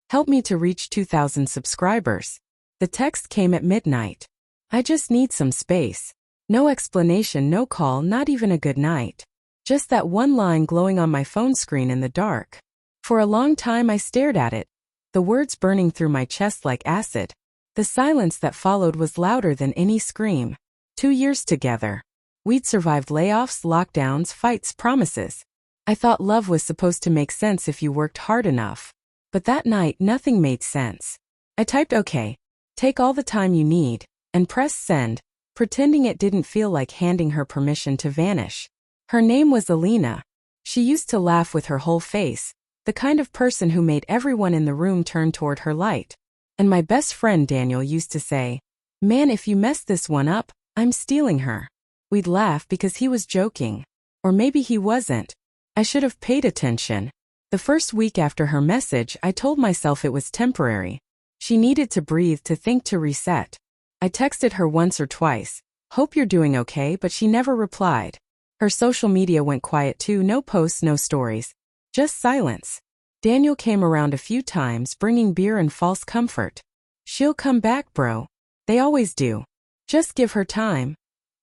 Help me to reach 2,000 subscribers. The text came at midnight. I just need some space. No explanation, no call, not even a good night. Just that one line glowing on my phone screen in the dark. For a long time I stared at it, the words burning through my chest like acid. The silence that followed was louder than any scream. 2 years together. We'd survived layoffs, lockdowns, fights, promises. I thought love was supposed to make sense if you worked hard enough. But that night, nothing made sense. I typed okay, take all the time you need, and pressed send, pretending it didn't feel like handing her permission to vanish. Her name was Alina. She used to laugh with her whole face, the kind of person who made everyone in the room turn toward her light. And my best friend Daniel used to say, "Man, if you mess this one up, I'm stealing her." We'd laugh because he was joking. Or maybe he wasn't. I should have paid attention. The first week after her message, I told myself it was temporary. She needed to breathe, to think, to reset. I texted her once or twice, "Hope you're doing okay," but she never replied. Her social media went quiet too, no posts, no stories. Just silence. Daniel came around a few times, bringing beer and false comfort. "She'll come back, bro. They always do. Just give her time,"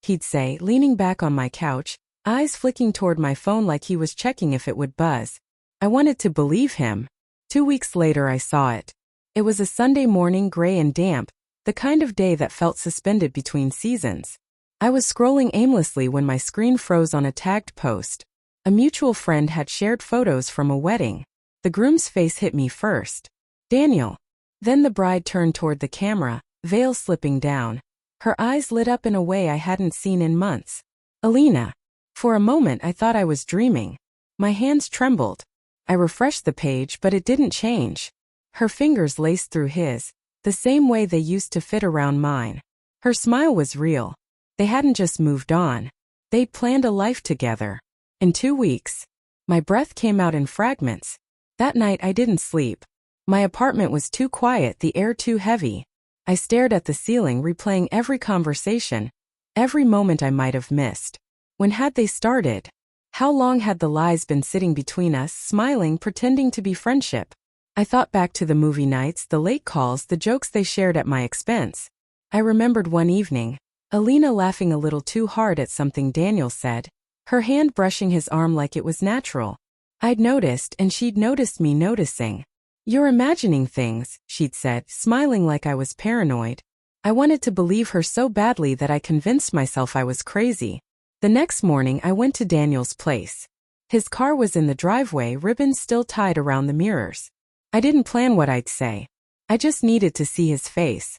he'd say, leaning back on my couch, eyes flicking toward my phone like he was checking if it would buzz. I wanted to believe him. 2 weeks later I saw it. It was a Sunday morning, gray and damp, the kind of day that felt suspended between seasons. I was scrolling aimlessly when my screen froze on a tagged post. A mutual friend had shared photos from a wedding. The groom's face hit me first. "Daniel." Then the bride turned toward the camera, veil slipping down. Her eyes lit up in a way I hadn't seen in months. "Alina." For a moment I thought I was dreaming. My hands trembled. I refreshed the page, but it didn't change. Her fingers laced through his, the same way they used to fit around mine. Her smile was real. They hadn't just moved on. They'd planned a life together. In 2 weeks. My breath came out in fragments. That night I didn't sleep. My apartment was too quiet, the air too heavy. I stared at the ceiling, replaying every conversation, every moment I might have missed. When had they started? How long had the lies been sitting between us, smiling, pretending to be friendship? I thought back to the movie nights, the late calls, the jokes they shared at my expense. I remembered one evening, Alina laughing a little too hard at something Daniel said, her hand brushing his arm like it was natural. I'd noticed, and she'd noticed me noticing. "You're imagining things," she'd said, smiling like I was paranoid. I wanted to believe her so badly that I convinced myself I was crazy. The next morning I went to Daniel's place. His car was in the driveway, ribbons still tied around the mirrors. I didn't plan what I'd say. I just needed to see his face.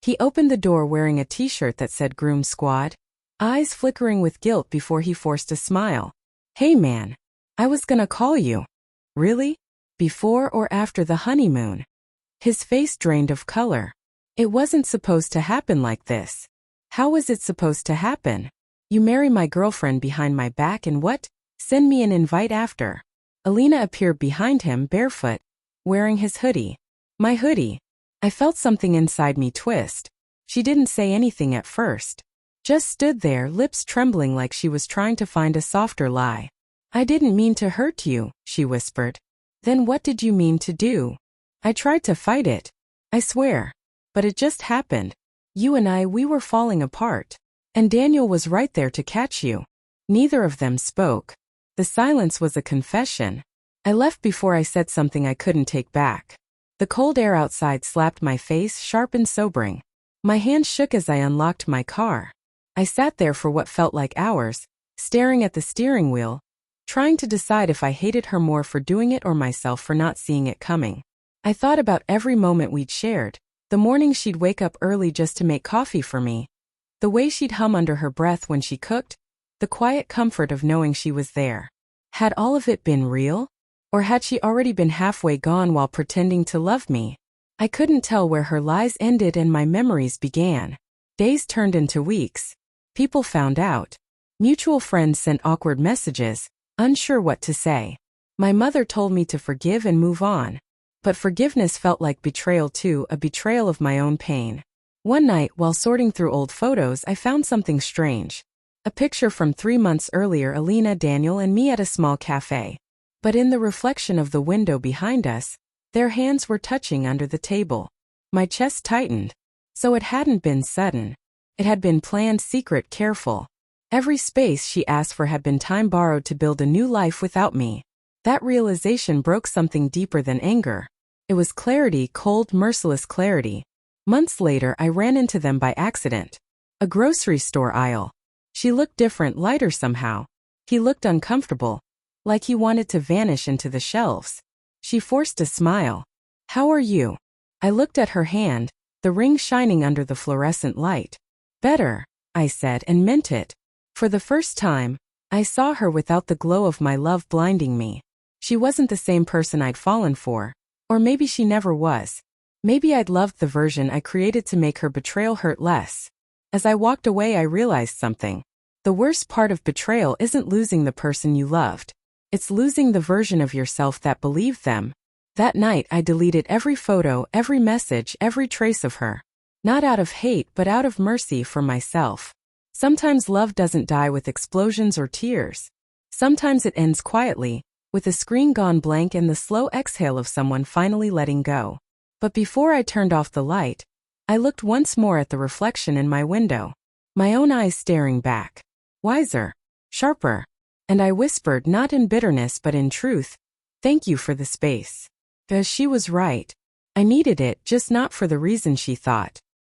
He opened the door wearing a t-shirt that said Groom Squad, eyes flickering with guilt before he forced a smile. "Hey man, I was gonna call you." "Really? Before or after the honeymoon?" His face drained of color. "It wasn't supposed to happen like this." "How was it supposed to happen? You marry my girlfriend behind my back and what? Send me an invite after." Alina appeared behind him, barefoot, wearing his hoodie. My hoodie. I felt something inside me twist. She didn't say anything at first. Just stood there, lips trembling like she was trying to find a softer lie. "I didn't mean to hurt you," she whispered. "Then what did you mean to do?" I tried to fight it. I swear. But it just happened. You and I, we were falling apart. And Daniel was right there to catch you. Neither of them spoke. The silence was a confession. I left before I said something I couldn't take back. The cold air outside slapped my face, sharp and sobering. My hand shook as I unlocked my car. I sat there for what felt like hours, staring at the steering wheel, trying to decide if I hated her more for doing it or myself for not seeing it coming. I thought about every moment we'd shared, the morning she'd wake up early just to make coffee for me, the way she'd hum under her breath when she cooked, the quiet comfort of knowing she was there. Had all of it been real? Or had she already been halfway gone while pretending to love me? I couldn't tell where her lies ended and my memories began. Days turned into weeks. People found out. Mutual friends sent awkward messages, unsure what to say. My mother told me to forgive and move on. But forgiveness felt like betrayal too, a betrayal of my own pain. One night, while sorting through old photos, I found something strange. A picture from 3 months earlier, Alina, Daniel, and me at a small cafe. But in the reflection of the window behind us, Their hands were touching under the table. My chest tightened. So it hadn't been sudden. It had been planned, secret, careful. Every space she asked for had been time borrowed to build a new life without me. That realization broke something deeper than anger. It was clarity, cold, merciless clarity. Months later, I ran into them by accident. A grocery store aisle. She looked different, lighter somehow. He looked uncomfortable, like he wanted to vanish into the shelves. She forced a smile. "How are you?" I looked at her hand, the ring shining under the fluorescent light. "Better," I said, and meant it. For the first time, I saw her without the glow of my love blinding me. She wasn't the same person I'd fallen for. Or maybe she never was. Maybe I'd loved the version I created to make her betrayal hurt less. As I walked away, I realized something. The worst part of betrayal isn't losing the person you loved. It's losing the version of yourself that believed them. That night, I deleted every photo, every message, every trace of her. Not out of hate, but out of mercy for myself. Sometimes love doesn't die with explosions or tears. Sometimes it ends quietly, with a screen gone blank and the slow exhale of someone finally letting go. But before I turned off the light, I looked once more at the reflection in my window. My own eyes staring back. Wiser. Sharper. And I whispered, not in bitterness but in truth, "Thank you for the space." Because she was right. I needed it, just not for the reason she thought.